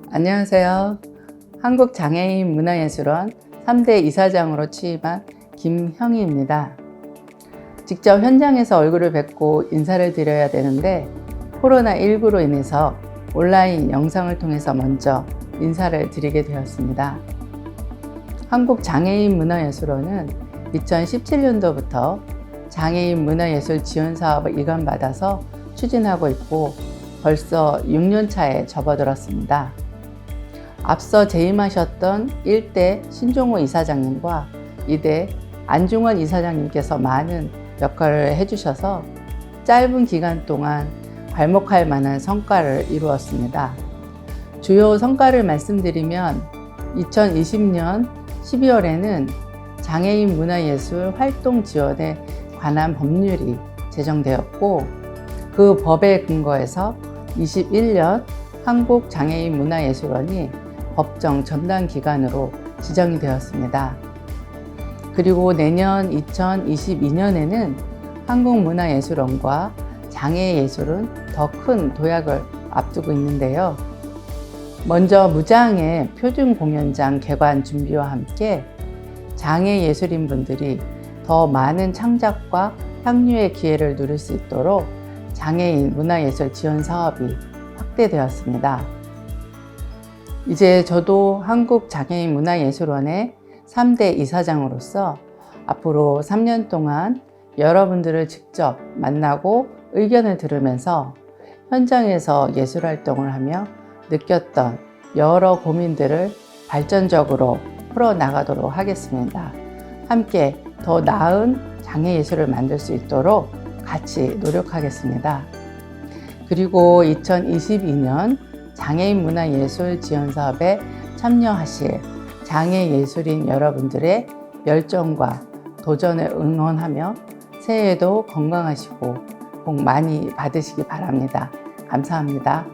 안녕하세요. 한국장애인문화예술원 3대 이사장으로 취임한 김형희입니다. 직접 현장에서 얼굴을 뵙고 인사를 드려야 되는데 코로나19로 인해서 온라인 영상을 통해서 먼저 인사를 드리게 되었습니다. 한국장애인문화예술원은 2017년도부터 장애인 문화예술 지원 사업을 이관받아서 추진하고 있고 벌써 6년 차에 접어들었습니다. 앞서 재임하셨던 1대 신종호 이사장님과 2대 안중원 이사장님께서 많은 역할을 해주셔서 짧은 기간 동안 괄목할 만한 성과를 이루었습니다. 주요 성과를 말씀드리면 2020년 12월에는 장애인 문화예술 활동 지원에 관한 법률이 제정되었고 그 법에 근거해서 21년 한국장애인문화예술원이 법정 전담 기관으로 지정이 되었습니다. 그리고 내년 2022년에는 한국문화예술원과 장애예술은 더 큰 도약을 앞두고 있는데요. 먼저 무장애 표준공연장 개관 준비와 함께 장애예술인분들이 더 많은 창작과 향유의 기회를 누릴 수 있도록 장애인 문화예술 지원 사업이 확대되었습니다. 이제 저도 한국장애인문화예술원의 3대 이사장으로서 앞으로 3년 동안 여러분들을 직접 만나고 의견을 들으면서 현장에서 예술활동을 하며 느꼈던 여러 고민들을 발전적으로 풀어나가도록 하겠습니다. 함께 더 나은 장애예술을 만들 수 있도록 같이 노력하겠습니다. 그리고 2022년 장애인 문화예술 지원 사업에 참여하실 장애예술인 여러분들의 열정과 도전을 응원하며 새해에도 건강하시고 복 많이 받으시기 바랍니다. 감사합니다.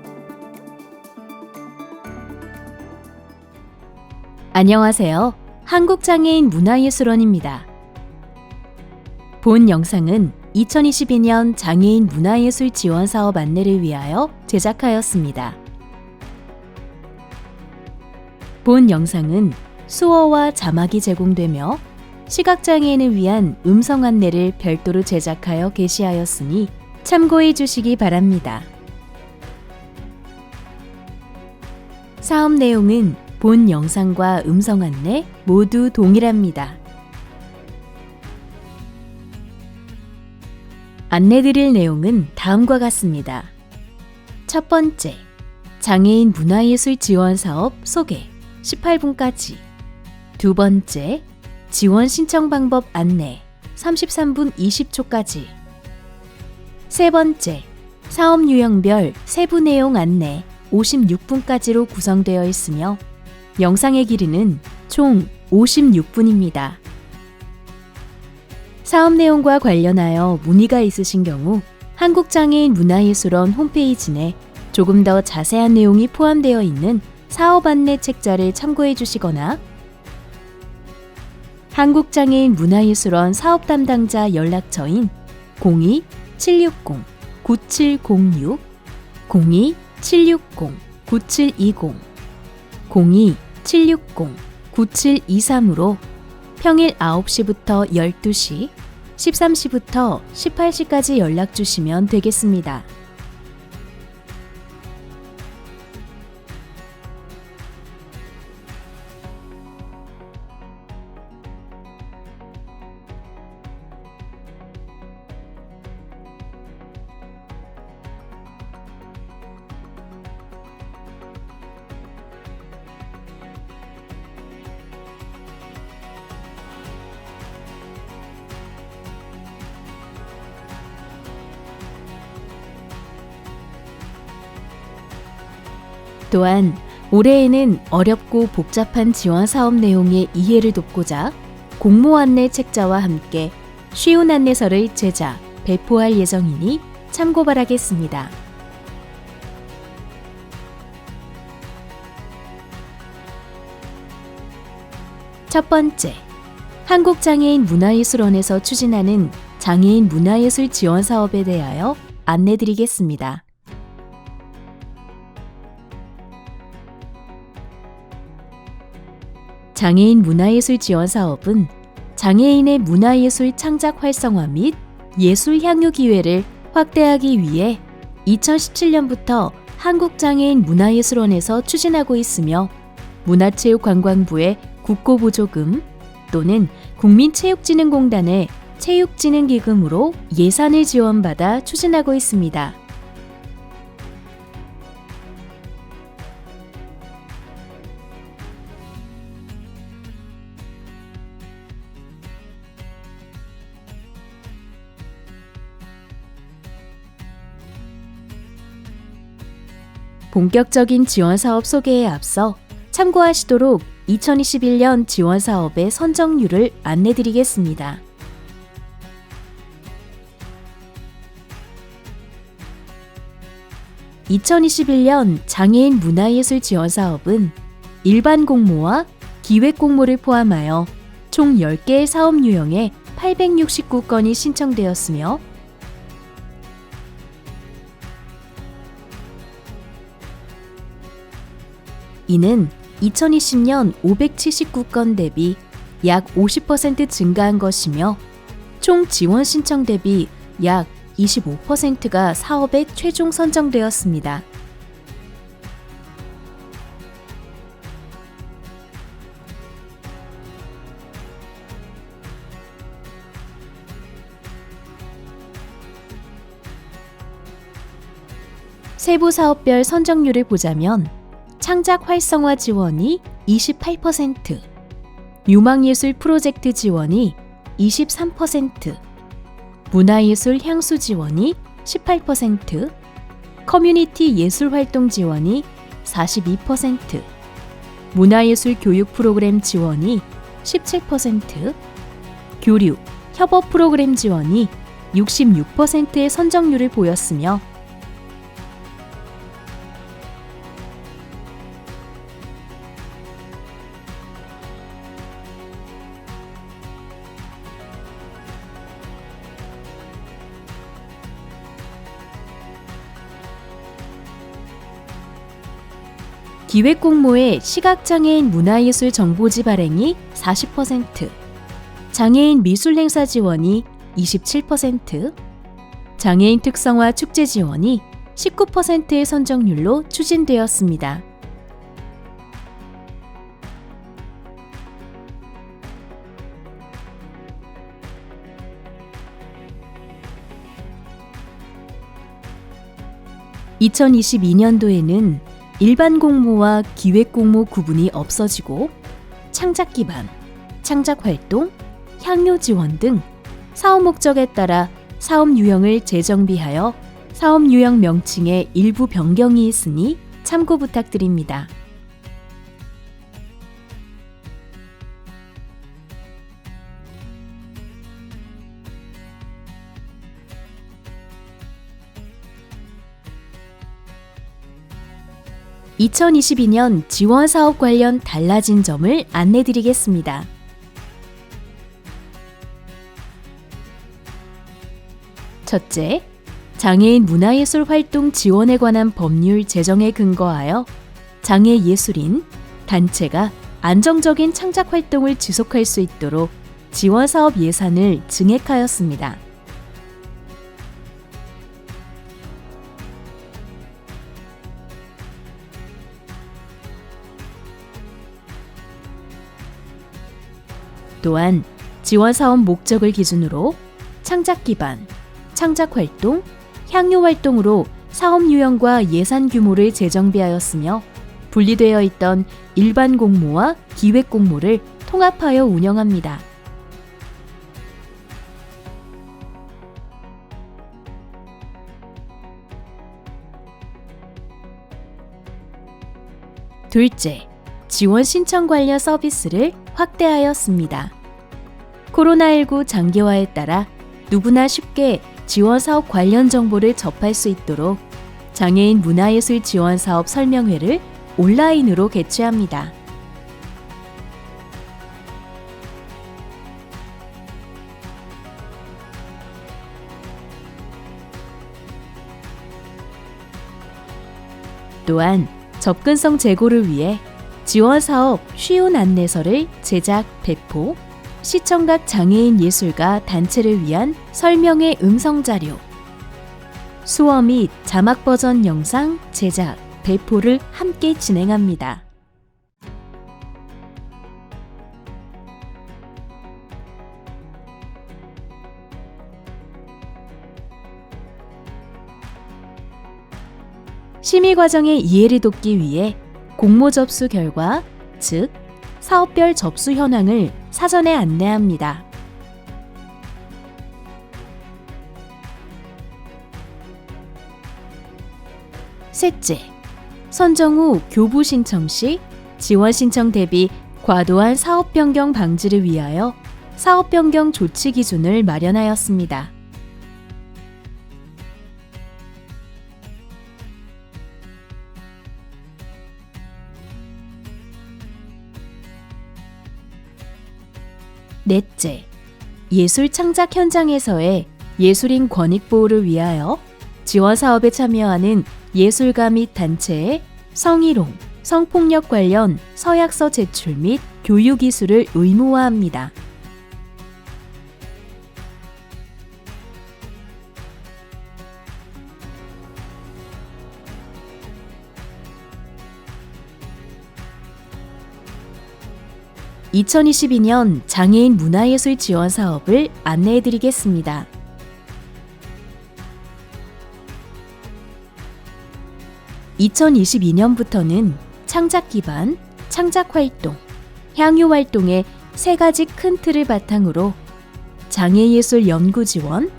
안녕하세요. 한국장애인 문화예술원입니다. 본 영상은 2022년 장애인 문화예술 지원 사업 안내를 위하여 제작하였습니다. 본 영상은 수어와 자막이 제공되며 시각장애인을 위한 음성 안내를 별도로 제작하여 게시하였으니 참고해 주시기 바랍니다. 사업 내용은 본 영상과 음성 안내 모두 동일합니다. 안내드릴 내용은 다음과 같습니다. 첫 번째, 장애인 문화예술 지원 사업 소개 18분까지. 두 번째, 지원 신청 방법 안내 33분 20초까지. 세 번째, 사업 유형별 세부 내용 안내 56분까지로 구성되어 있으며 영상의 길이는 총 56분입니다. 사업 내용과 관련하여 문의가 있으신 경우 한국장애인 문화예술원 홈페이지 내 조금 더 자세한 내용이 포함되어 있는 사업 안내 책자를 참고해 주시거나 한국장애인 문화예술원 사업 담당자 연락처인 02-760-9706, 02-760-9720, 02-760-9723으로 평일 9시부터 12시, 13시부터 18시까지 연락 주시면 되겠습니다. 또한 올해에는 어렵고 복잡한 지원 사업 내용의 이해를 돕고자 공모 안내 책자와 함께 쉬운 안내서를 제작, 배포할 예정이니 참고 바라겠습니다. 첫 번째, 한국장애인 문화예술원에서 추진하는 장애인 문화예술 지원 사업에 대하여 안내드리겠습니다. 장애인 문화예술 지원 사업은 장애인의 문화예술 창작 활성화 및 예술 향유 기회를 확대하기 위해 2017년부터 한국장애인 문화예술원에서 추진하고 있으며 문화체육관광부의 국고보조금 또는 국민체육진흥공단의 체육진흥기금으로 예산을 지원받아 추진하고 있습니다. 본격적인 지원 사업 소개에 앞서 참고하시도록 2021년 지원 사업의 선정률을 안내드리겠습니다. (2021년) 장애인 문화예술 지원 사업은 일반 공모와 기획 공모를 포함하여 총 10개의 사업 유형에 869건이 신청되었으며 이는 2020년 579건 대비 약 50% 증가한 것이며 총 지원 신청 대비 약 25%가 사업에 최종 선정되었습니다. 세부 사업별 선정률을 보자면 창작 활성화 지원이 28%, 유망예술 프로젝트 지원이 23%, 문화예술 향수 지원이 18%, 커뮤니티 예술 활동 지원이 42%, 문화예술 교육 프로그램 지원이 17%, 교류, 협업 프로그램 지원이 66%의 선정률을 보였으며 기획 공모의 시각장애인 문화예술 정보지 발행이 40%, 장애인 미술 행사 지원이 27%, 장애인 특성화 축제 지원이 19%의 선정률로 추진되었습니다. (2022년도에는) 일반 공모와 기획 공모 구분이 없어지고 창작 기반, 창작 활동, 향유 지원 등 사업 목적에 따라 사업 유형을 재정비하여 사업 유형 명칭의 일부 변경이 있으니 참고 부탁드립니다. (2022년) 지원 사업 관련 달라진 점을 안내드리겠습니다. 첫째, 장애인 문화예술 활동 지원에 관한 법률 제정에 근거하여 장애예술인, 단체가 안정적인 창작 활동을 지속할 수 있도록 지원 사업 예산을 증액하였습니다. 또한 지원 사업 목적을 기준으로 창작 기반, 창작 활동, 향유 활동으로 사업 유형과 예산 규모를 재정비하였으며 분리되어 있던 일반 공모와 기획 공모를 통합하여 운영합니다. 둘째, 지원 신청 관련 서비스를 확대하였습니다. 코로나19 장기화에 따라 누구나 쉽게 지원 사업 관련 정보를 접할 수 있도록 장애인 문화예술 지원 사업 설명회를 온라인으로 개최합니다. 또한 접근성 제고를 위해 지원사업 쉬운 안내서를 제작, 배포, 시청각 장애인 예술가 단체를 위한 설명회 음성자료, 수어 및 자막 버전 영상 제작, 배포를 함께 진행합니다. 심의 과정의 이해를 돕기 위해 공모 접수 결과, 즉 사업별 접수 현황을 사전에 안내합니다. 셋째, 선정 후 교부 신청 시 지원 신청 대비 과도한 사업 변경 방지를 위하여 사업 변경 조치 기준을 마련하였습니다. 넷째, 예술 창작 현장에서의 예술인 권익 보호를 위하여 지원 사업에 참여하는 예술가 및 단체의 성희롱, 성폭력 관련 서약서 제출 및 교육 기술을 의무화합니다. (2022년) 장애인 문화예술 지원 사업을 안내해 드리겠습니다. (2022년부터는) 창작 기반, 창작 활동, 향유 활동의 세 가지 큰 틀을 바탕으로 장애예술 연구 지원,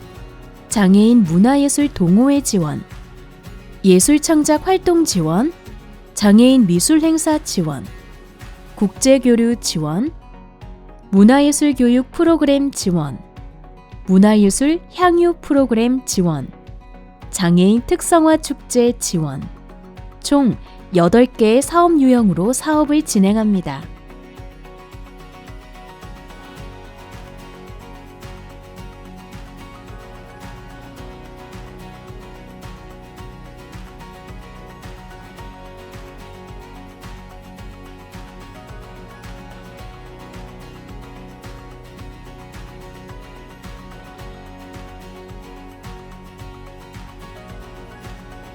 장애인 문화예술 동호회 지원, 예술 창작 활동 지원, 장애인 미술 행사 지원, 국제교류 지원, 문화예술 교육 프로그램 지원, 문화예술 향유 프로그램 지원, 장애인 특성화 축제 지원, 총 8개의 사업 유형으로 사업을 진행합니다.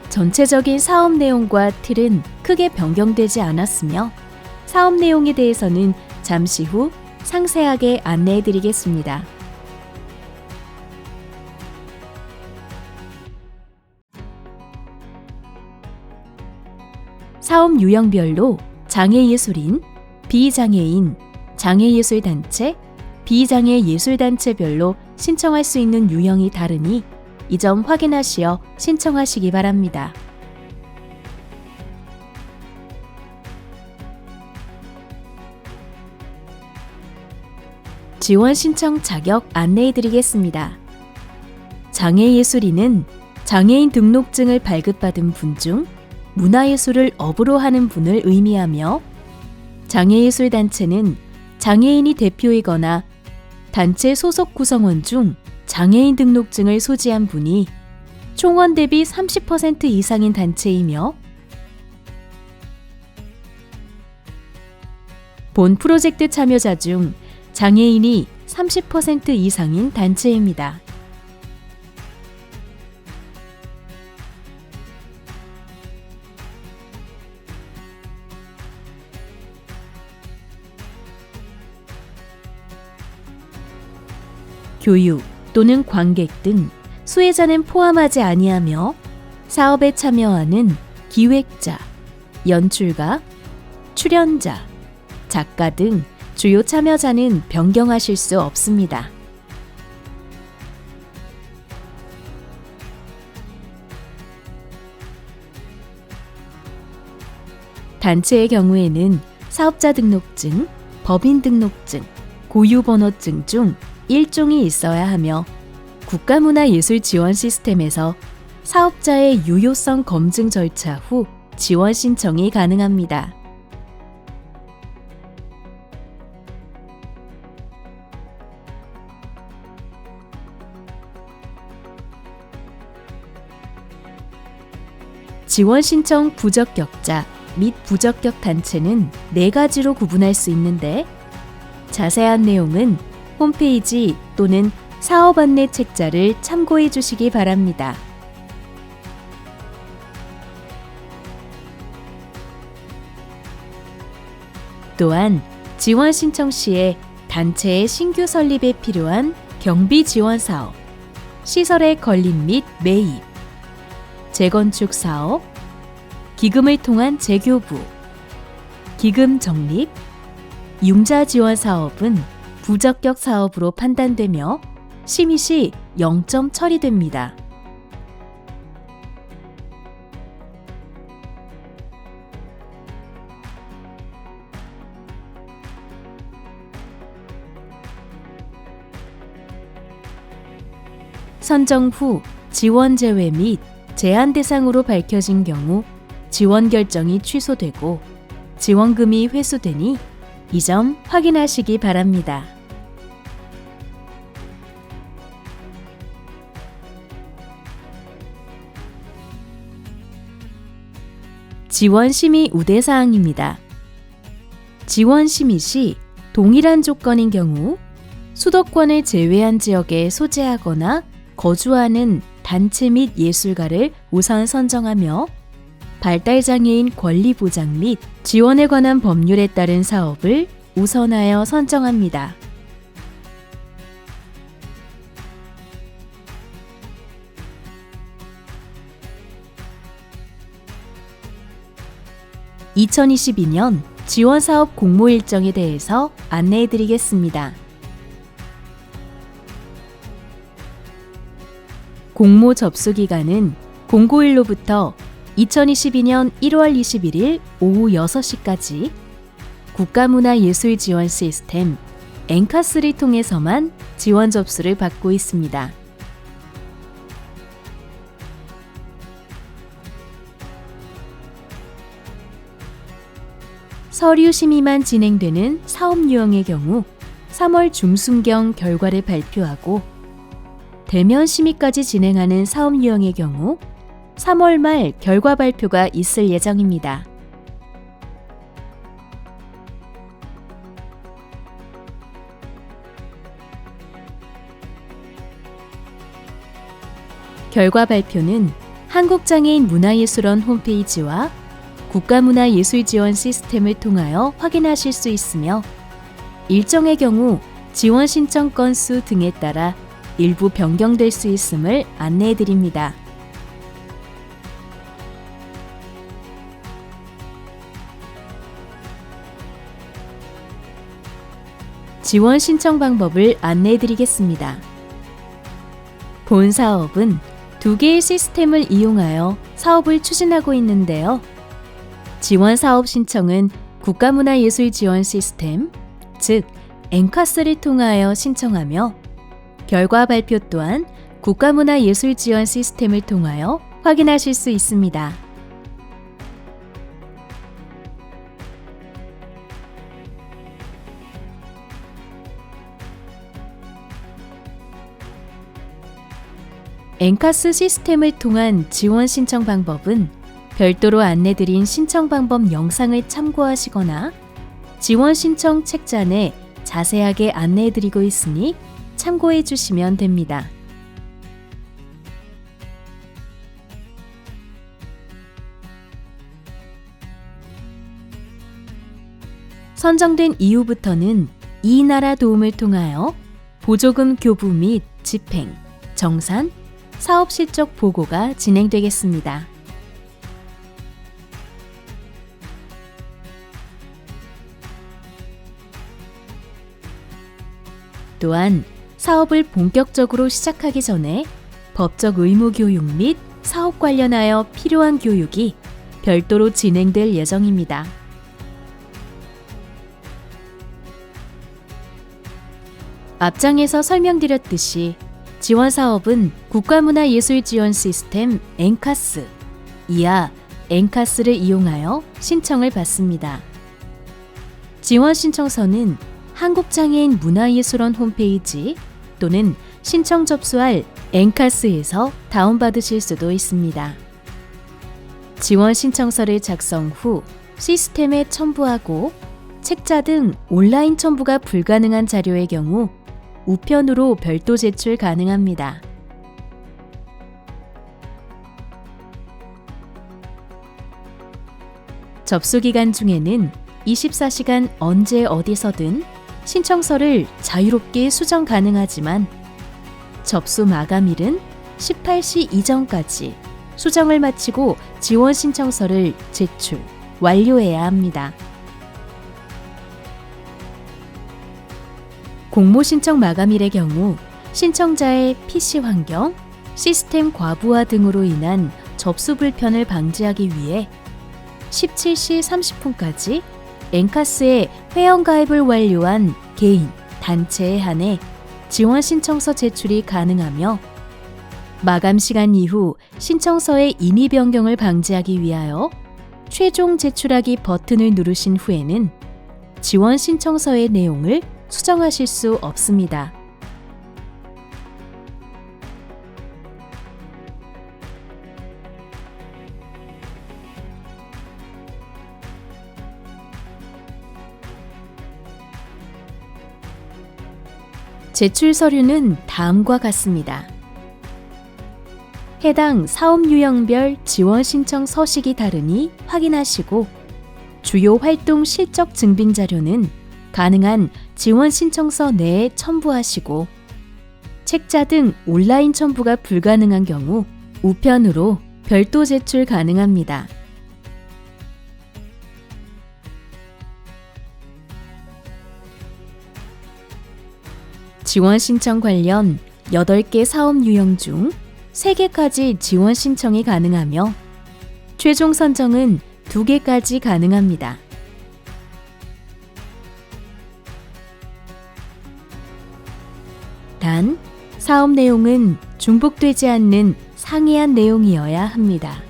전체적인 사업 내용과 틀은 크게 변경되지 않았으며 사업 내용에 대해서는 잠시 후 상세하게 안내해 드리겠습니다. 사업 유형별로 장애예술인, 비장애인, 장애예술단체, 비장애예술단체별로 신청할 수 있는 유형이 다르니 이 점 확인하시어 신청하시기 바랍니다. 지원 신청 자격 안내해 드리겠습니다. 장애예술인은 장애인 등록증을 발급받은 분 중 문화예술을 업으로 하는 분을 의미하며, 장애예술단체는 장애인이 대표이거나 단체 소속 구성원 중 장애인 등록증을 소지한 분이 총원 대비 30% 이상인 단체이며, 본 프로젝트 참여자 중 장애인이 30% 이상인 단체입니다. 교육 또는 관객 등 수혜자는 포함하지 아니하며 사업에 참여하는 기획자, 연출가, 출연자, 작가 등 주요 참여자는 변경하실 수 없습니다. 단체의 경우에는 사업자 등록증, 법인 등록증, 고유번호증 중 1종이 있어야 하며, 국가문화예술 지원 시스템에서 사업자의 유효성 검증 절차 후 지원 신청이 가능합니다. 지원 신청 부적격자 및 부적격 단체는 4가지로 구분할 수 있는데 자세한 내용은 홈페이지 또는 사업 안내 책자를 참고해 주시기 바랍니다. 또한 지원 신청 시에 단체의 신규 설립에 필요한 경비 지원 사업, 시설의 건립 및 매입, 재건축 사업, 기금을 통한 재교부, 기금 적립, 융자 지원 사업은 부적격 사업으로 판단되며 심의 시 0점 처리됩니다. 선정 후 지원 제외 및 제한 대상으로 밝혀진 경우 지원 결정이 취소되고 지원금이 회수되니 이 점 확인하시기 바랍니다. 지원 심의 우대사항입니다. 지원 심의 시 동일한 조건인 경우 수도권을 제외한 지역에 소재하거나 거주하는 단체 및 예술가를 우선 선정하며 발달장애인 권리 보장 및 지원에 관한 법률에 따른 사업을 우선하여 선정합니다. (2022년) 지원사업 공모 일정에 대해서 안내해 드리겠습니다. 공모 접수 기간은 공고일로부터 2022년 1월 21일 오후 6시까지 국가문화예술지원 시스템 엔카스를 통해서만 지원 접수를 받고 있습니다. 서류 심의만 진행되는 사업 유형의 경우 3월 중순경 결과를 발표하고 대면 심의까지 진행하는 사업 유형의 경우 3월 말 결과 발표가 있을 예정입니다. 결과 발표는 한국장애인 문화예술원 홈페이지와 국가문화예술지원 시스템을 통하여 확인하실 수 있으며 일정의 경우 지원 신청 건수 등에 따라 일부 변경될 수 있음을 안내해 드립니다. 지원 신청 방법을 안내해 드리겠습니다. 본 사업은 2개의 시스템을 이용하여 사업을 추진하고 있는데요. 지원 사업 신청은 국가문화예술지원 시스템, 즉 엔카스를 통하여 신청하며 결과 발표 또한 국가문화예술지원 시스템을 통하여 확인하실 수 있습니다. 엔카스 시스템을 통한 지원 신청 방법은 별도로 안내드린 신청 방법 영상을 참고하시거나 지원 신청 책자에 자세하게 안내해드리고 있으니 참고해 주시면 됩니다. 선정된 이후부터는 이 나라 도움을 통하여 보조금 교부 및 집행, 정산, 사업 실적 보고가 진행되겠습니다. 또한 사업을 본격적으로 시작하기 전에 법적 의무 교육 및 사업 관련하여 필요한 교육이 별도로 진행될 예정입니다. 앞장에서 설명드렸듯이 지원 사업은 국가문화예술지원 시스템 엔카스, 이하 엔카스를 이용하여 신청을 받습니다. 지원 신청서는 한국장애인 문화예술원 홈페이지 또는 신청 접수할 엔카스에서 다운받으실 수도 있습니다. 지원 신청서를 작성 후 시스템에 첨부하고 책자 등 온라인 첨부가 불가능한 자료의 경우 우편으로 별도 제출 가능합니다. 접수 기간 중에는 24시간 언제 어디서든 신청서를 자유롭게 수정 가능하지만 접수 마감일은 18시 이전까지 수정을 마치고 지원 신청서를 제출, 완료해야 합니다. 공모 신청 마감일의 경우 신청자의 PC 환경, 시스템 과부하 등으로 인한 접수 불편을 방지하기 위해 17시 30분까지 엔카스에 회원가입을 완료한 개인, 단체에 한해 지원 신청서 제출이 가능하며 마감 시간 이후 신청서의 임의 변경을 방지하기 위하여 최종 제출하기 버튼을 누르신 후에는 지원 신청서의 내용을 수정하실 수 없습니다. 제출 서류는 다음과 같습니다. 해당 사업 유형별 지원 신청 서식이 다르니 확인하시고 주요 활동 실적 증빙 자료는 가능한 지원 신청서 내에 첨부하시고 책자 등 온라인 첨부가 불가능한 경우 우편으로 별도 제출 가능합니다. 지원 신청 관련 8개 사업 유형 중 3개까지 지원 신청이 가능하며 최종 선정은 2개까지 가능합니다. 단, 사업 내용은 중복되지 않는 상이한 내용이어야 합니다.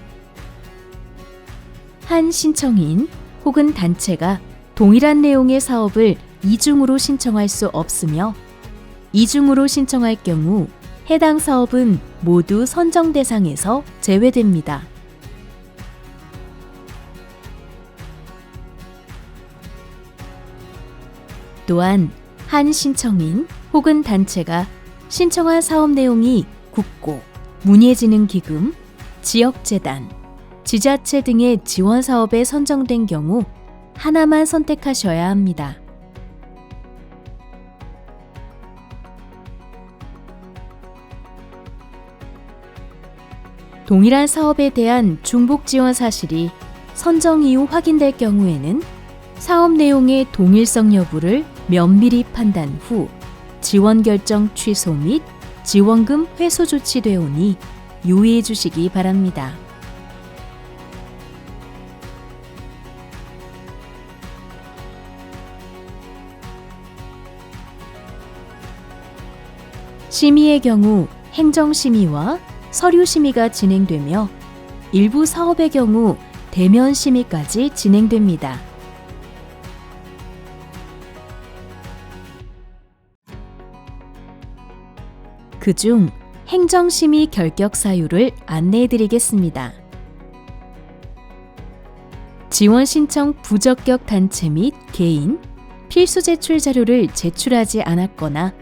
한 신청인 혹은 단체가 동일한 내용의 사업을 이중으로 신청할 수 없으며 이중으로 신청할 경우 해당 사업은 모두 선정 대상에서 제외됩니다. 또한 한 신청인 혹은 단체가 신청한 사업 내용이 국고, 문예진흥기금, 지역재단, 지자체 등의 지원 사업에 선정된 경우 하나만 선택하셔야 합니다. 동일한 사업에 대한 중복 지원 사실이 선정 이후 확인될 경우에는 사업 내용의 동일성 여부를 면밀히 판단 후 지원 결정 취소 및 지원금 회수 조치되오니 유의해 주시기 바랍니다. 심의의 경우 행정심의와 서류심의가 진행되며 일부 사업의 경우 대면심의까지 진행됩니다. 그중 행정심의 결격 사유를 안내해 드리겠습니다. 지원 신청 부적격 단체 및 개인, 필수 제출 자료를 제출하지 않았거나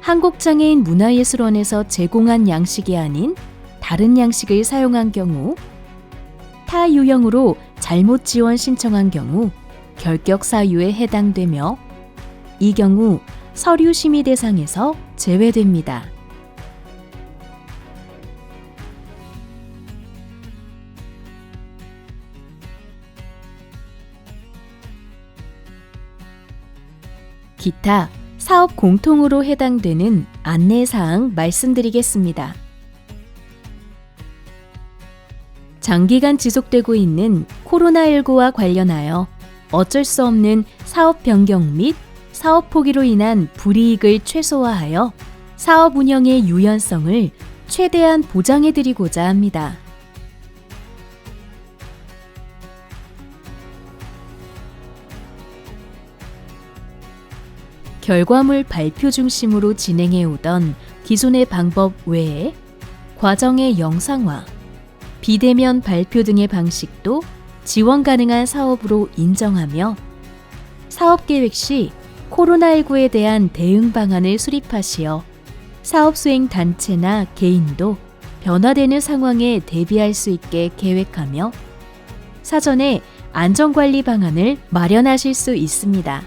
한국장애인 문화예술원에서 제공한 양식이 아닌 다른 양식을 사용한 경우, 타 유형으로 잘못 지원 신청한 경우 결격 사유에 해당되며 이 경우 서류 심의 대상에서 제외됩니다. 기타 사업 공통으로 해당되는 안내사항 말씀드리겠습니다. 장기간 지속되고 있는 코로나19와 관련하여 어쩔 수 없는 사업 변경 및 사업 포기로 인한 불이익을 최소화하여 사업 운영의 유연성을 최대한 보장해드리고자 합니다. 결과물 발표 중심으로 진행해 오던 기존의 방법 외에 과정의 영상화, 비대면 발표 등의 방식도 지원 가능한 사업으로 인정하며 사업 계획 시 코로나19에 대한 대응 방안을 수립하시어 사업 수행 단체나 개인도 변화되는 상황에 대비할 수 있게 계획하며 사전에 안전관리 방안을 마련하실 수 있습니다.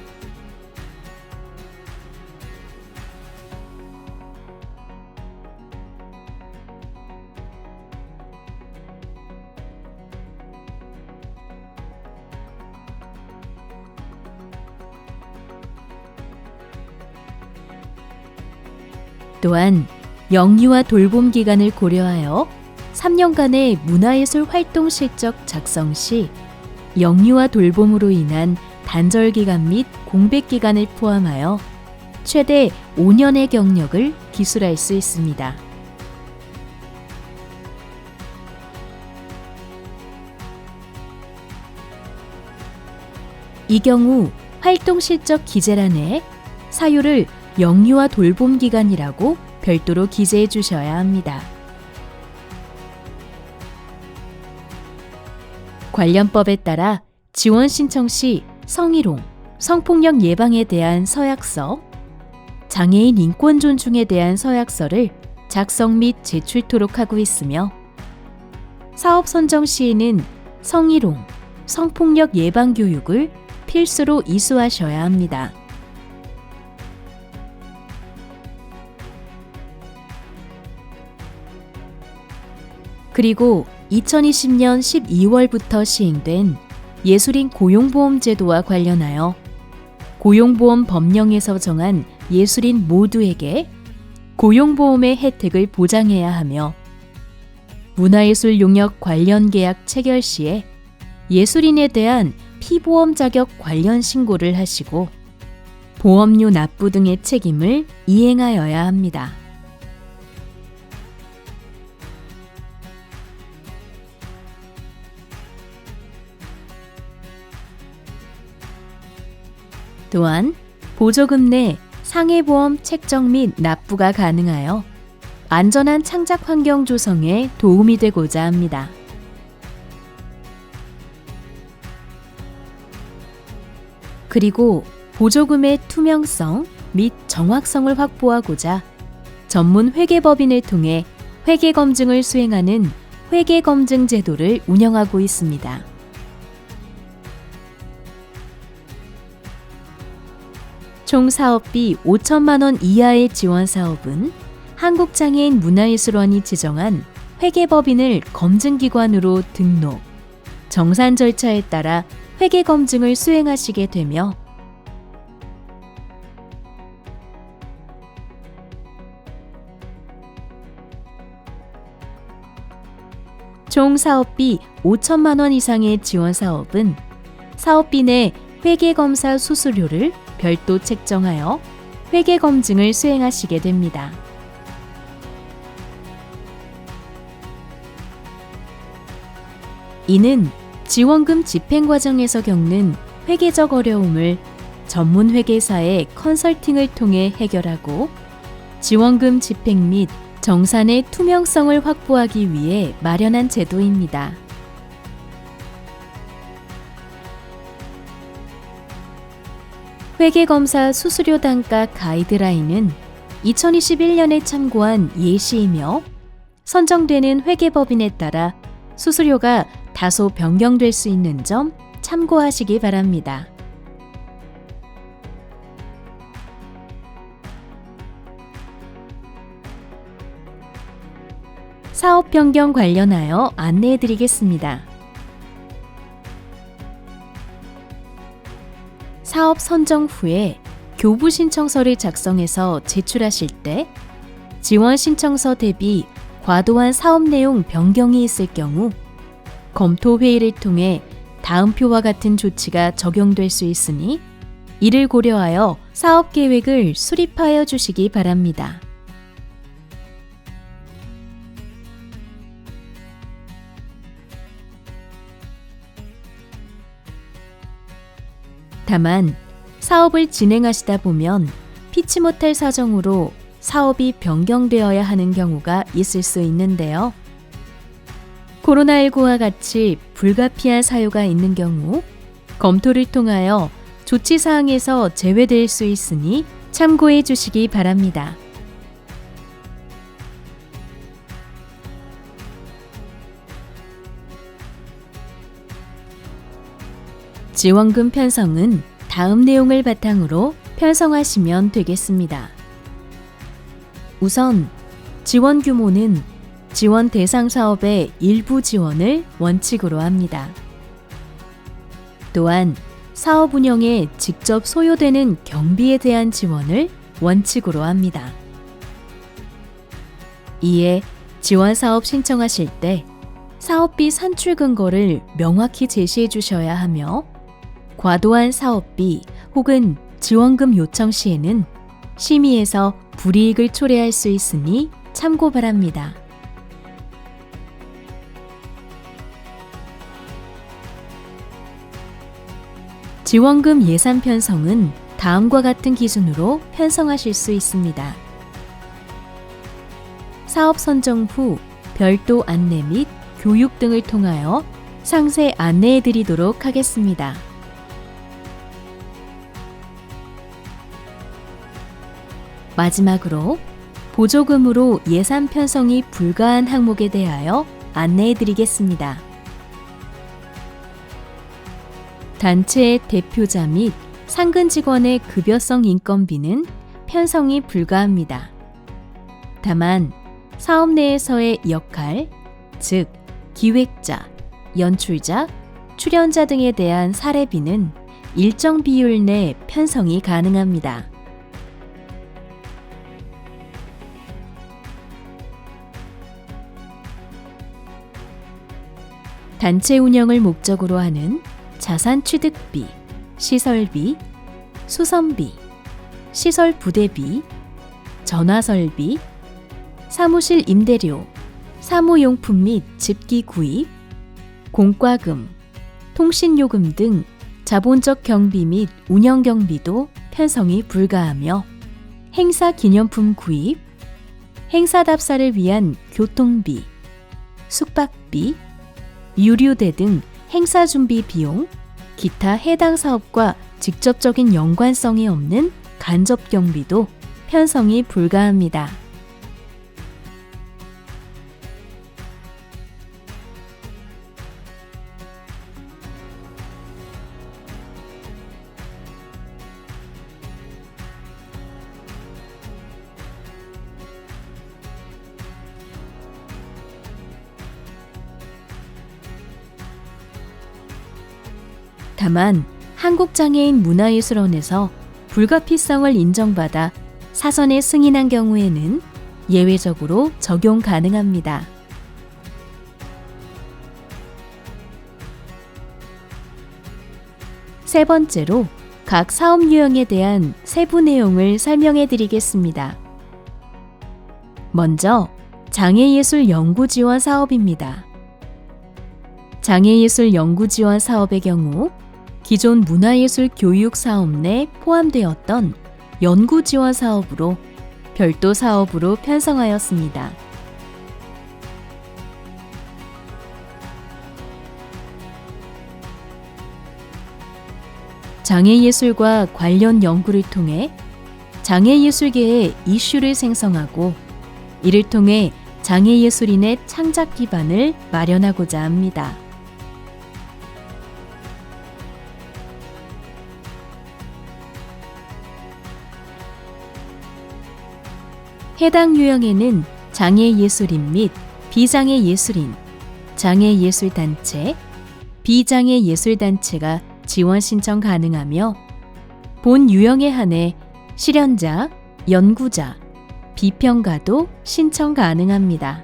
또한 영유아 돌봄 기간을 고려하여 3년간의 문화예술 활동 실적 작성 시 영유아 돌봄으로 인한 단절 기간 및 공백 기간을 포함하여 최대 5년의 경력을 기술할 수 있습니다. 이 경우 활동 실적 기재란에 사유를 영유아 돌봄 기간이라고 별도로 기재해 주셔야 합니다. 관련법에 따라 지원 신청 시 성희롱, 성폭력 예방에 대한 서약서, 장애인 인권 존중에 대한 서약서를 작성 및 제출토록 하고 있으며 사업 선정 시에는 성희롱, 성폭력 예방 교육을 필수로 이수하셔야 합니다. 그리고 2020년 12월부터 시행된 예술인 고용보험제도와 관련하여 고용보험 법령에서 정한 예술인 모두에게 고용보험의 혜택을 보장해야 하며 문화예술 용역 관련 계약 체결 시에 예술인에 대한 피보험 자격 관련 신고를 하시고 보험료 납부 등의 책임을 이행하여야 합니다. 또한 보조금 내 상해보험 책정 및 납부가 가능하여 안전한 창작 환경 조성에 도움이 되고자 합니다. 그리고 보조금의 투명성 및 정확성을 확보하고자 전문 회계법인을 통해 회계검증을 수행하는 회계검증 제도를 운영하고 있습니다. 총 사업비 5천만 원 이하의 지원 사업은 한국장애인 문화예술원이 지정한 회계법인을 검증기관으로 등록, 정산 절차에 따라 회계검증을 수행하시게 되며 총 사업비 5천만 원 이상의 지원 사업은 사업비 내 회계검사 수수료를 별도 책정하여 회계검증을 수행하시게 됩니다. 이는 지원금 집행 과정에서 겪는 회계적 어려움을 전문 회계사의 컨설팅을 통해 해결하고 지원금 집행 및 정산의 투명성을 확보하기 위해 마련한 제도입니다. 회계검사 수수료 단가 가이드라인은 2021년에 참고한 예시이며 선정되는 회계법인에 따라 수수료가 다소 변경될 수 있는 점 참고하시기 바랍니다. 사업 변경 관련하여 안내해 드리겠습니다. 사업 선정 후에 교부 신청서를 작성해서 제출하실 때 지원 신청서 대비 과도한 사업 내용 변경이 있을 경우 검토 회의를 통해 다음표와 같은 조치가 적용될 수 있으니 이를 고려하여 사업 계획을 수립하여 주시기 바랍니다. 다만 사업을 진행하시다 보면 피치 못할 사정으로 사업이 변경되어야 하는 경우가 있을 수 있는데요. 코로나19와 같이 불가피한 사유가 있는 경우 검토를 통하여 조치사항에서 제외될 수 있으니 참고해 주시기 바랍니다. 지원금 편성은 다음 내용을 바탕으로 편성하시면 되겠습니다. 우선 지원 규모는 지원 대상 사업의 일부 지원을 원칙으로 합니다. 또한 사업 운영에 직접 소요되는 경비에 대한 지원을 원칙으로 합니다. 이에 지원 사업 신청하실 때 사업비 산출 근거를 명확히 제시해 주셔야 하며 과도한 사업비 혹은 지원금 요청 시에는 심의에서 불이익을 초래할 수 있으니 참고 바랍니다. 지원금 예산 편성은 다음과 같은 기준으로 편성하실 수 있습니다. 사업 선정 후 별도 안내 및 교육 등을 통하여 상세 안내해 드리도록 하겠습니다. 마지막으로 보조금으로 예산 편성이 불가한 항목에 대하여 안내해 드리겠습니다. 단체의 대표자 및 상근 직원의 급여성 인건비는 편성이 불가합니다. 다만 사업 내에서의 역할, 즉 기획자, 연출자, 출연자 등에 대한 사례비는 일정 비율 내 편성이 가능합니다. 단체 운영을 목적으로 하는 자산 취득비, 시설비, 수선비, 시설 부대비, 전화설비, 사무실 임대료, 사무용품 및 집기 구입, 공과금, 통신요금 등 자본적 경비 및 운영 경비도 편성이 불가하며 행사 기념품 구입, 행사 답사를 위한 교통비, 숙박비, 유류대 등 행사 준비 비용, 기타 해당 사업과 직접적인 연관성이 없는 간접 경비도 편성이 불가합니다. 다만 한국장애인 문화예술원에서 불가피성을 인정받아 사전에 승인한 경우에는 예외적으로 적용 가능합니다. 세 번째로 각 사업 유형에 대한 세부 내용을 설명해 드리겠습니다. 먼저 장애예술 연구 지원 사업입니다. 장애예술 연구 지원 사업의 경우 기존 문화예술 교육 사업 내 포함되었던 연구 지원 사업으로 별도 사업으로 편성하였습니다. 장애예술과 관련 연구를 통해 장애예술계의 이슈를 생성하고 이를 통해 장애예술인의 창작 기반을 마련하고자 합니다. 해당 유형에는 장애예술인 및 비장애예술인, 장애예술단체, 비장애예술단체가 지원 신청 가능하며 본 유형에 한해 실현자, 연구자, 비평가도 신청 가능합니다.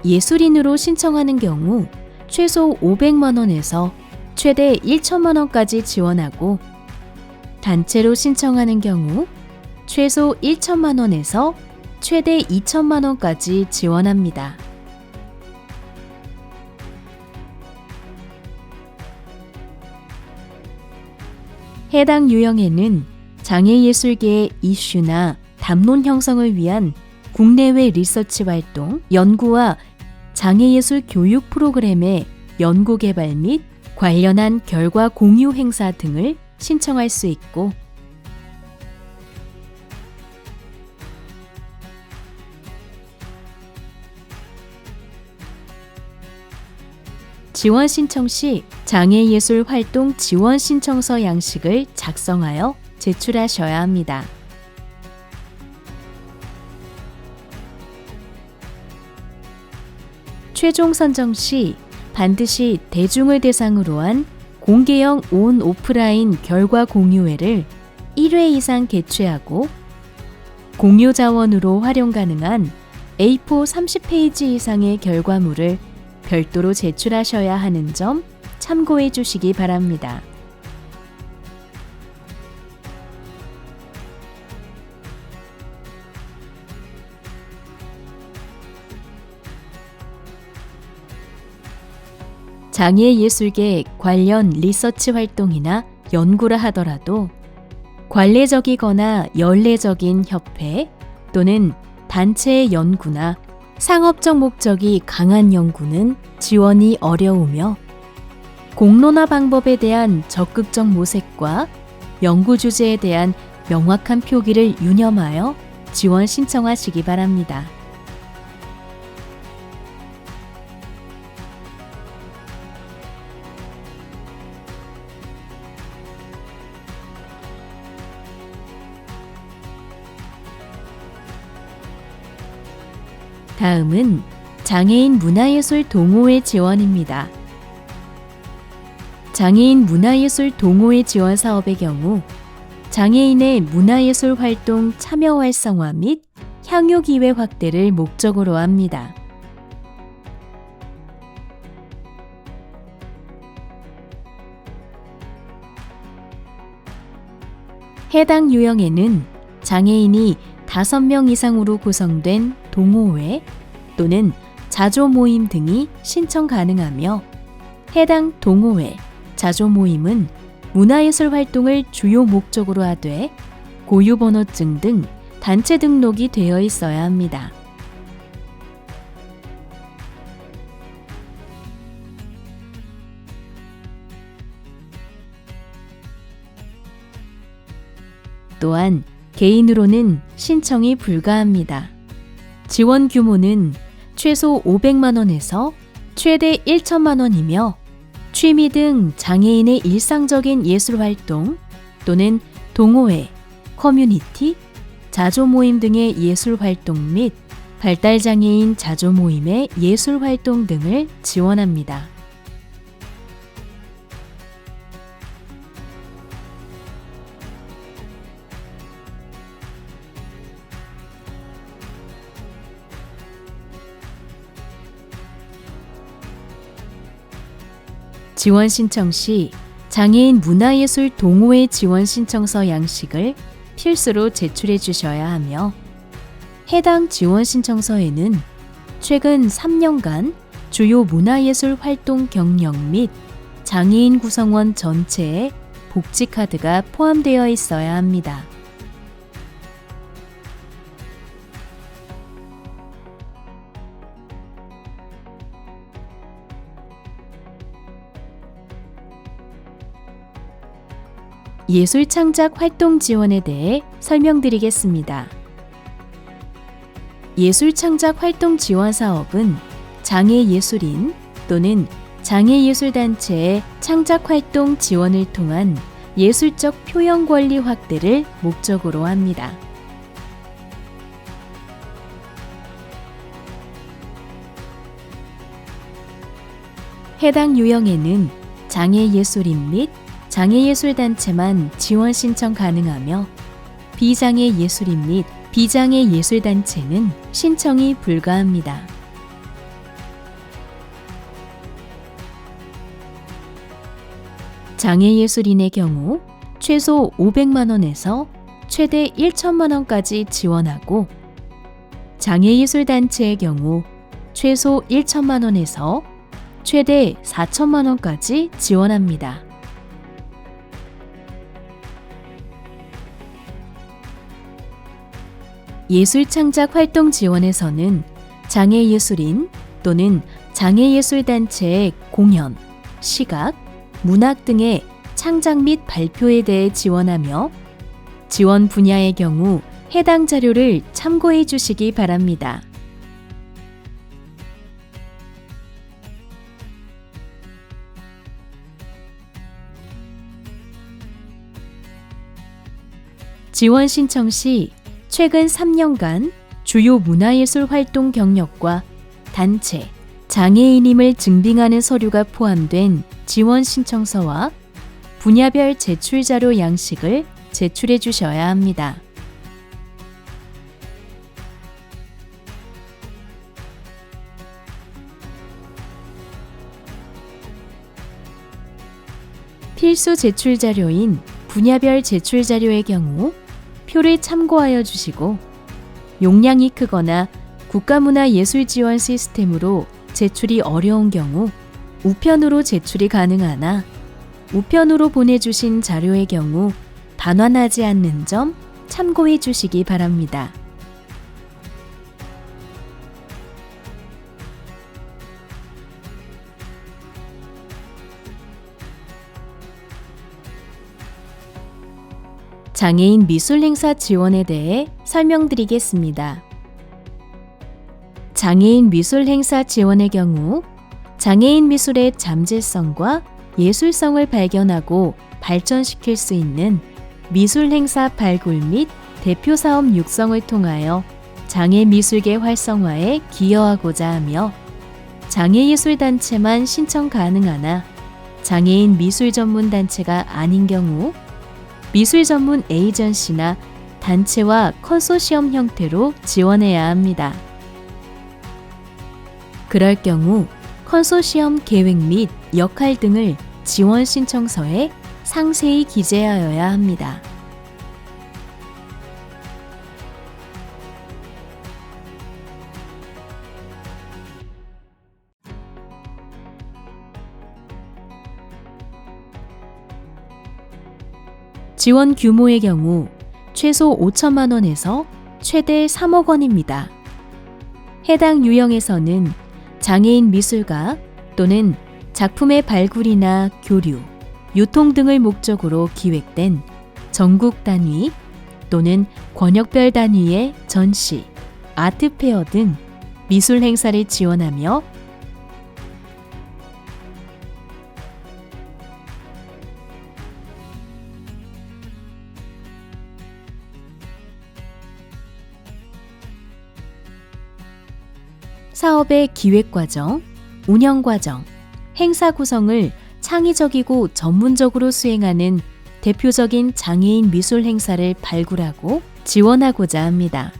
예술인으로 신청하는 경우 최소 500만 원에서 최대 1천만 원까지 지원하고 단체로 신청하는 경우 최소 1천만 원에서 최대 2천만 원까지 지원합니다. 해당 유형에는 장애예술계의 이슈나 담론 형성을 위한 국내외 리서치 활동, 연구와 장애예술 교육 프로그램의 연구 개발 및 관련한 결과 공유 행사 등을 신청할 수 있고, 지원 신청 시 장애예술 활동 지원 신청서 양식을 작성하여 제출하셔야 합니다. 최종 선정 시 반드시 대중을 대상으로 한 공개형 온 오프라인 결과 공유회를 1회 이상 개최하고, 공유 자원으로 활용 가능한 A4 30페이지 이상의 결과물을 별도로 제출하셔야 하는 점 참고해 주시기 바랍니다. 장애예술계 관련 리서치 활동이나 연구를 하더라도 관례적이거나 연례적인 협회 또는 단체의 연구나 상업적 목적이 강한 연구는 지원이 어려우며, 공론화 방법에 대한 적극적 모색과 연구 주제에 대한 명확한 표기를 유념하여 지원 신청하시기 바랍니다. 다음은 장애인 문화예술 동호회 지원입니다. 장애인 문화예술 동호회 지원 사업의 경우 장애인의 문화예술 활동 참여 활성화 및 향유 기회 확대를 목적으로 합니다. 해당 유형에는 장애인이 5명 이상으로 구성된 동호회 또는 자조 모임 등이 신청 가능하며, 해당 동호회, 자조 모임은 문화예술 활동을 주요 목적으로 하되 고유번호증 등 단체 등록이 되어 있어야 합니다. 또한 개인으로는 신청이 불가합니다. 지원 규모는 최소 500만 원에서 최대 1천만 원이며, 취미 등 장애인의 일상적인 예술 활동 또는 동호회, 커뮤니티, 자조 모임 등의 예술 활동 및 발달장애인 자조 모임의 예술 활동 등을 지원합니다. 지원 신청 시 장애인 문화예술 동호회 지원 신청서 양식을 필수로 제출해 주셔야 하며, 해당 지원 신청서에는 최근 3년간 주요 문화예술 활동 경력 및 장애인 구성원 전체의 복지 카드가 포함되어 있어야 합니다. 예술 창작 활동 지원에 대해 설명드리겠습니다. 예술 창작 활동 지원 사업은 장애예술인 또는 장애예술단체의 창작 활동 지원을 통한 예술적 표현 권리 확대를 목적으로 합니다. 해당 유형에는 장애예술인 및 장애예술단체만 지원 신청 가능하며, 비장애예술인 및 비장애예술단체는 신청이 불가합니다. 장애예술인의 경우 최소 500만 원에서 최대 1천만 원까지 지원하고, 장애예술단체의 경우 최소 1천만 원에서 최대 4천만 원까지 지원합니다. 예술창작활동지원에서는 장애예술인 또는 장애예술단체의 공연, 시각, 문학 등의 창작 및 발표에 대해 지원하며 지원 분야의 경우 해당 자료를 참고해 주시기 바랍니다. 지원 신청 시 최근 3년간 주요 문화예술 활동 경력과 단체, 장애인임을 증빙하는 서류가 포함된 지원 신청서와 분야별 제출 자료 양식을 제출해 주셔야 합니다. 필수 제출 자료인 분야별 제출 자료의 경우 표를 참고하여 주시고 용량이 크거나 국가문화예술 지원 시스템으로 제출이 어려운 경우 우편으로 제출이 가능하나 우편으로 보내주신 자료의 경우 반환하지 않는 점 참고해 주시기 바랍니다. 장애인 미술행사 지원에 대해 설명드리겠습니다. 장애인 미술행사 지원의 경우 장애인 미술의 잠재성과 예술성을 발견하고 발전시킬 수 있는 미술행사 발굴 및 대표사업 육성을 통하여 장애미술계 활성화에 기여하고자 하며 장애예술단체만 신청 가능하나 장애인 미술 전문 단체가 아닌 경우 미술 전문 에이전시나 단체와 컨소시엄 형태로 지원해야 합니다. 그럴 경우 컨소시엄 계획 및 역할 등을 지원 신청서에 상세히 기재하여야 합니다. 지원 규모의 경우 최소 5천만 원에서 최대 3억 원입니다. 해당 유형에서는 장애인 미술가 또는 작품의 발굴이나 교류, 유통 등을 목적으로 기획된 전국 단위 또는 권역별 단위의 전시, 아트페어 등 미술 행사를 지원하며 사업의 기획 과정, 운영 과정, 행사 구성을 창의적이고 전문적으로 수행하는 대표적인 장애인 미술 행사를 발굴하고 지원하고자 합니다.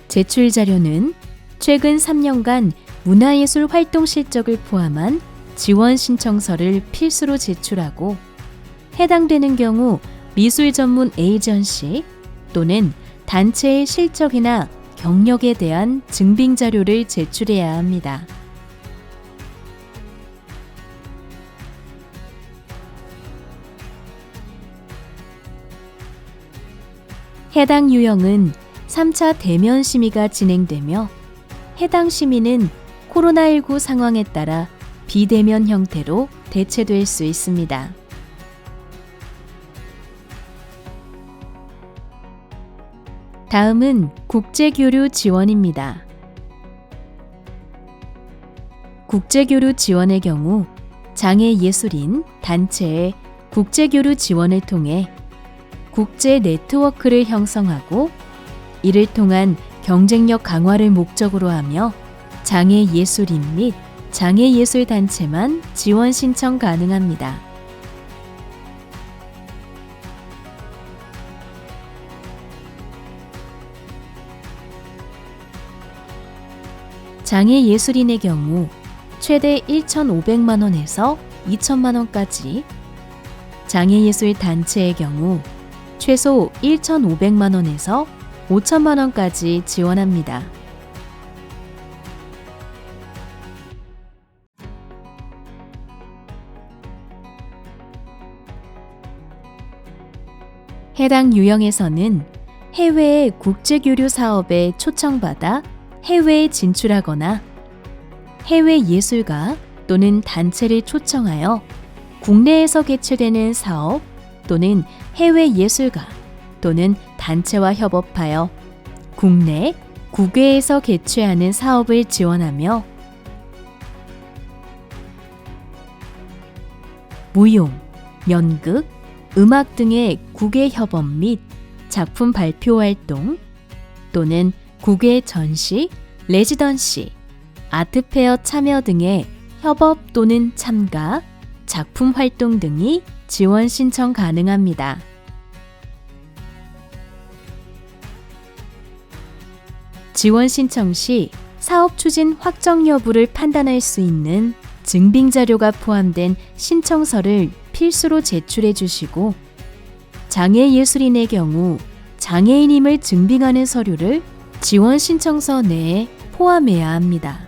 제출 자료는 최근 3년간 문화예술 활동 실적을 포함한 지원 신청서를 필수로 제출하고 해당되는 경우 미술 전문 에이전시 또는 단체의 실적이나 경력에 대한 증빙 자료를 제출해야 합니다. 해당 유형은 3차 대면 심의가 진행되며 해당 심의는 코로나19 상황에 따라 비대면 형태로 대체될 수 있습니다. 다음은 국제교류 지원입니다. 국제교류 지원의 경우 장애예술인 단체의 국제교류 지원을 통해 국제 네트워크를 형성하고 이를 통한 경쟁력 강화를 목적으로 하며 장애예술인 및 장애예술단체만 지원 신청 가능합니다. 장애예술인의 경우 최대 1,500만 원에서 2천만 원까지, 장애예술단체의 경우 최소 1,500만 원에서 5천만 원까지 지원합니다. 해당 유형에서는 해외의 국제교류 사업에 초청받아 해외에 진출하거나 해외 예술가 또는 단체를 초청하여 국내에서 개최되는 사업 또는 해외 예술가 또는 단체와 협업하여 국내, 국외에서 개최하는 사업을 지원하며 무용, 연극, 음악 등의 국외 협업 및 작품 발표 활동 또는 국외 전시, 레지던시, 아트페어 참여 등의 협업 또는 참가, 작품 활동 등이 지원 신청 가능합니다. 지원 신청 시 사업 추진 확정 여부를 판단할 수 있는 증빙 자료가 포함된 신청서를 필수로 제출해 주시고 장애예술인의 경우 장애인임을 증빙하는 서류를 지원 신청서 내에 포함해야 합니다.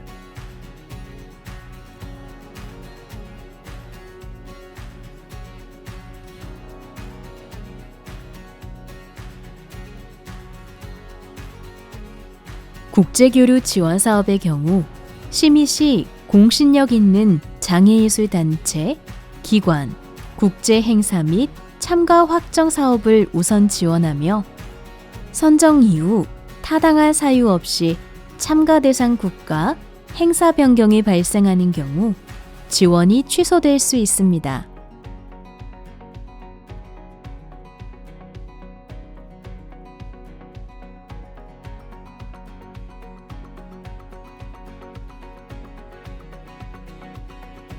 국제교류 지원 사업의 경우 심의 시 공신력 있는 장애예술단체, 기관, 국제행사 및 참가 확정 사업을 우선 지원하며 선정 이후 타당한 사유 없이 참가 대상 국가, 행사 변경이 발생하는 경우 지원이 취소될 수 있습니다.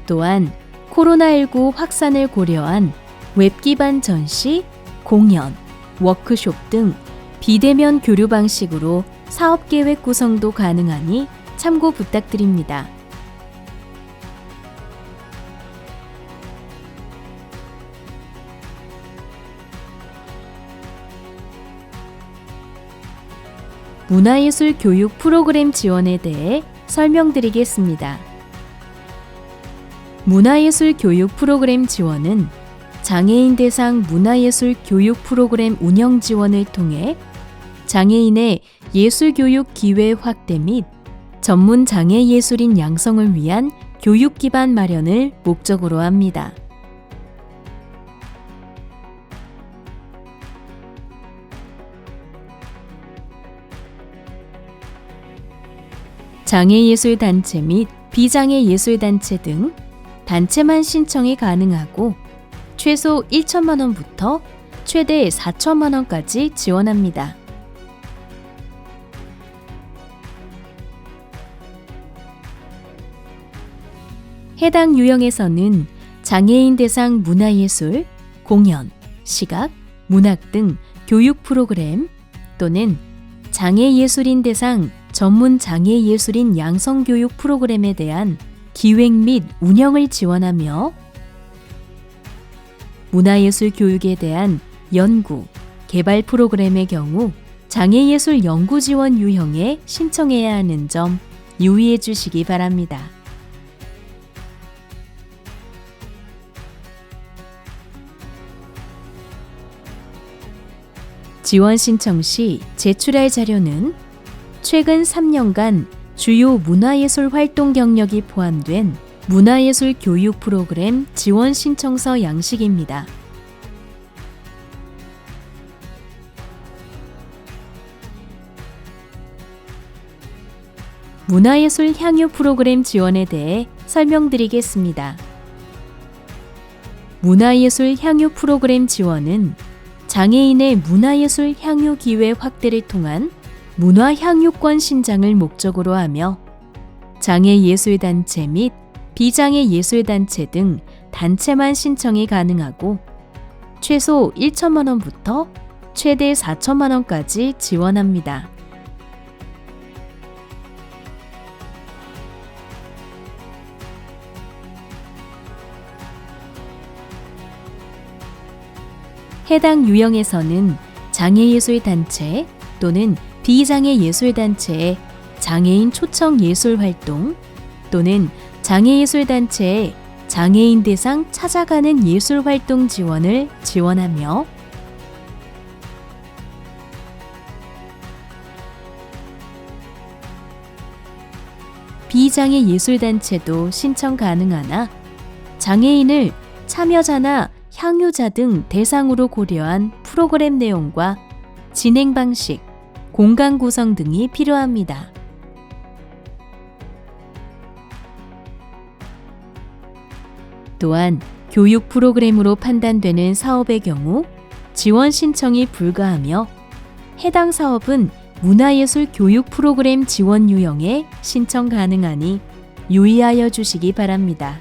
또한 코로나19 확산을 고려한 웹 기반 전시, 공연, 워크숍 등 비대면 교류 방식으로 사업 계획 구성도 가능하니 참고 부탁드립니다. 문화예술 교육 프로그램 지원에 대해 설명드리겠습니다. 문화예술 교육 프로그램 지원은 장애인 대상 문화예술 교육 프로그램 운영 지원을 통해 장애인의 예술 교육 기회 확대 및 전문 장애 예술인 양성을 위한 교육 기반 마련을 목적으로 합니다. 장애예술단체 및 비장애예술단체 등 단체만 신청이 가능하고 최소 1천만 원부터 최대 4천만 원까지 지원합니다. 해당 유형에서는 장애인 대상 문화예술, 공연, 시각, 문학 등 교육 프로그램 또는 장애예술인 대상 전문 장애예술인 양성교육 프로그램에 대한 기획 및 운영을 지원하며 문화예술 교육에 대한 연구, 개발 프로그램의 경우 장애예술 연구 지원 유형에 신청해야 하는 점 유의해 주시기 바랍니다. 지원 신청 시 제출할 자료는 최근 3년간 주요 문화예술 활동 경력이 포함된 문화예술 교육 프로그램 지원 신청서 양식입니다. 문화예술 향유 프로그램 지원에 대해 설명드리겠습니다. 문화예술 향유 프로그램 지원은 장애인의 문화예술 향유 기회 확대를 통한 문화향유권 신장을 목적으로 하며 장애예술단체 및 비장애예술단체 등 단체만 신청이 가능하고 최소 1천만 원부터 최대 4천만 원까지 지원합니다. 해당 유형에서는 장애예술단체 또는 비장애예술단체의 장애인 초청 예술활동 또는 장애예술단체의 장애인 대상 찾아가는 예술활동 지원을 지원하며 비장애 예술단체도 신청 가능하나 장애인을 참여자나 향유자 등 대상으로 고려한 프로그램 내용과 진행 방식, 공간 구성 등이 필요합니다. 또한 교육 프로그램으로 판단되는 사업의 경우 지원 신청이 불가하며 해당 사업은 문화예술 교육 프로그램 지원 유형에 신청 가능하니 유의하여 주시기 바랍니다.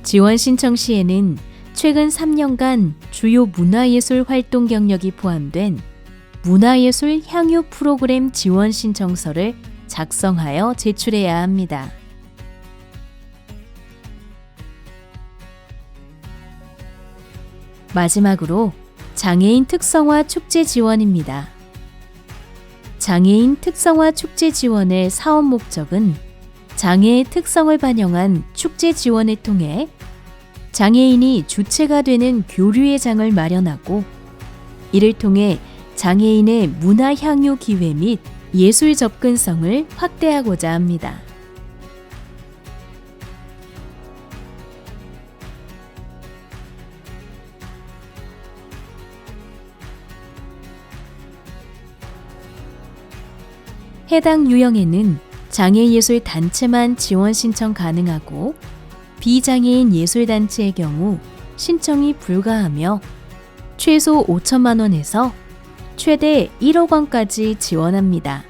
지원 신청 시에는 최근 3년간 주요 문화예술 활동 경력이 포함된 문화예술 향유 프로그램 지원 신청서를 작성하여 제출해야 합니다. 마지막으로 장애인 특성화 축제 지원입니다. 장애인 특성화 축제 지원의 사업 목적은 장애의 특성을 반영한 축제 지원을 통해 장애인이 주체가 되는 교류의 장을 마련하고 이를 통해 장애인의 문화 향유 기회 및 예술 접근성을 확대하고자 합니다. 해당 유형에는 장애예술 단체만 지원 신청 가능하고 비장애인 예술단체의 경우 신청이 불가하며 최소 5천만 원에서 최대 1억 원까지 지원합니다.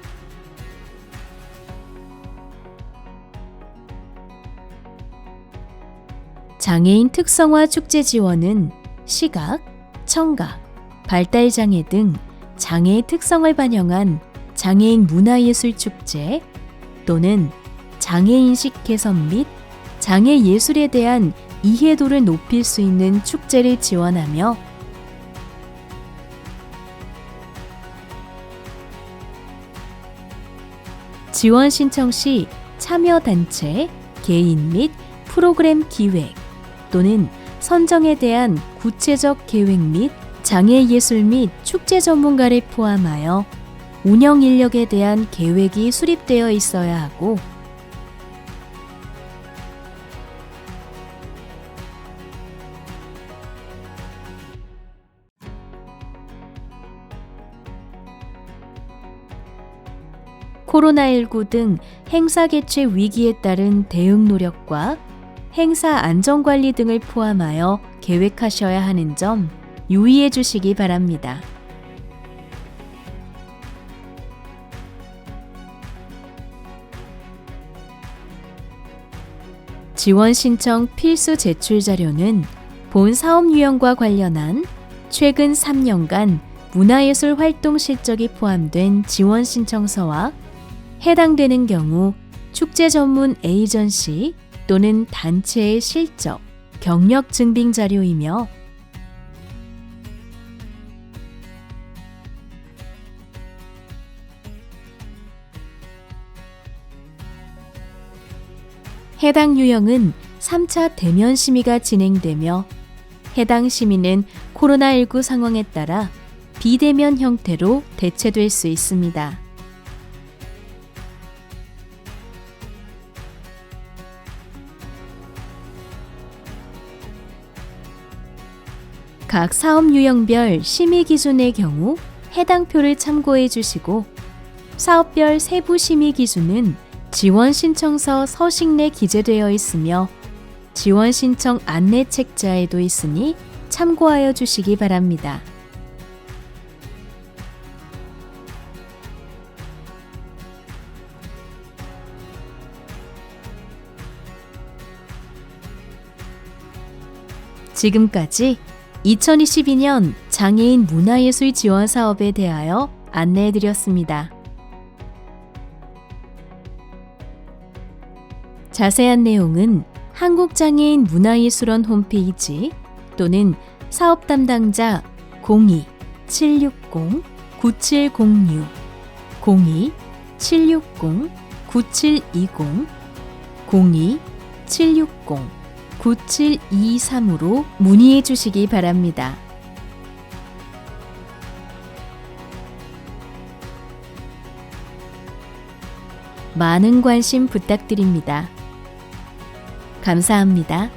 장애인 특성화 축제 지원은 시각, 청각, 발달장애 등 장애의 특성을 반영한 장애인 문화예술 축제 또는 장애인식 개선 및 장애 예술에 대한 이해도를 높일 수 있는 축제를 지원하며 지원 신청 시 참여 단체, 개인 및 프로그램 기획 또는 선정에 대한 구체적 계획 및 장애 예술 및 축제 전문가를 포함하여 운영 인력에 대한 계획이 수립되어 있어야 하고 코로나19 등 행사 개최 위기에 따른 대응 노력과 행사 안전관리 등을 포함하여 계획하셔야 하는 점 유의해 주시기 바랍니다. 지원 신청 필수 제출 자료는 본 사업 유형과 관련한 최근 3년간 문화예술 활동 실적이 포함된 지원 신청서와 해당되는 경우 축제 전문 에이전시 또는 단체의 실적, 경력 증빙 자료이며 해당 유형은 3차 대면 심의가 진행되며 해당 심의는 코로나19 상황에 따라 비대면 형태로 대체될 수 있습니다. 각 사업 유형별 심의 기준의 경우 해당 표를 참고해 주시고 사업별 세부 심의 기준은 지원 신청서 서식 내 기재되어 있으며 지원 신청 안내 책자에도 있으니 참고하여 주시기 바랍니다. 지금까지 2022년 장애인 문화예술 지원 사업에 대하여 안내해드렸습니다. 자세한 내용은 한국장애인 문화예술원 홈페이지 또는 사업 담당자 02-760-9706, 02-760-9720, 9723으로 문의해 주시기 바랍니다. 많은 관심 부탁드립니다. 감사합니다.